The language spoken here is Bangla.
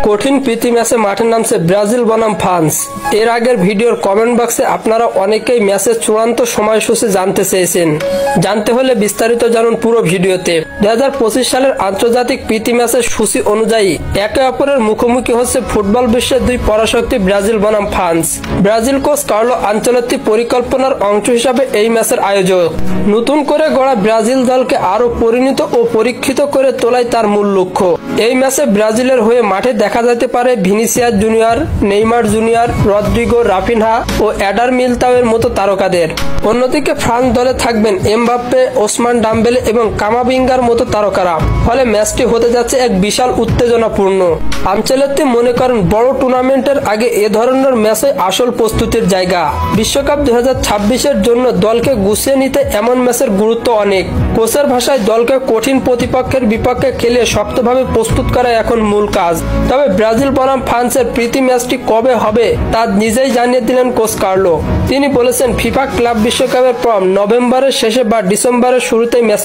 কঠিন প্রীতি ম্যাচে মাঠে নামছে ব্রাজিল বনাম ফ্রান্স। এর আগের ভিডিওর কমেন্ট বক্সে আপনারা অনেকেই ম্যাচের চূড়ান্ত সময়সূচি জানতে চেয়েছেন। জানতে হলে বিস্তারিত জানুন পুরো ভিডিওতে। 2025 সালের আন্তর্জাতিক প্রীতি ম্যাচের সূচি অনুযায়ী একে অপরের মুখোমুখি হচ্ছে ফুটবল বিশ্বের দুই পরাশক্তি ব্রাজিল বনাম France. Brazil coach Carlo Ancelotti পরিকল্পনার অংশ হিসাবে এই ম্যাচের আয়োজক। নতুন করে গড়া ব্রাজিল দলকে আরো পরিণত ও পরীক্ষিত করে তোলাই তার মূল লক্ষ্য। এই ম্যাচে ব্রাজিলের হয়ে মাঠে দেখা যেতে পারে Vinicius Junior, Neymar Junior, Rodrygo, Raphinha ও এডার মিলিতাওয়ের মতো তারকাদের। অন্যদিকে ফ্রান্স দলে থাকবেন এমবাপ্পে, ওসমান ডাম্বেলে এবং কামাভিঙ্গার মতো তারকারা। ফলে ম্যাচটি হতে যাচ্ছে এক বিশাল উত্তেজনাপূর্ণ। আনচেলত্তি মনে করেন বড় টুর্নামেন্টের আগে এ ধরনের ম্যাচে আসল প্রস্তুতির জায়গা। বিশ্বকাপ 2026-এর জন্য দলকে গুছিয়ে নিতে এমন ম্যাচের গুরুত্ব অনেক। কোচের ভাষায় দলকে কঠিন প্রতিপক্ষের বিপক্ষে খেলে শক্তভাবে প্রস্তুত করা এখন মূল কাজ। তবে ব্রাজিল বনাম ফ্রান্সের প্রীতি ম্যাচটি কবে হবে তা নিজেই জানিয়ে দিলেন কোচ কার্লো। তিনি বলেছেন, ফিফা ক্লাব বিশ্বকাপের পর নভেম্বরের শেষে বা ডিসেম্বরের শুরুতেই ম্যাচ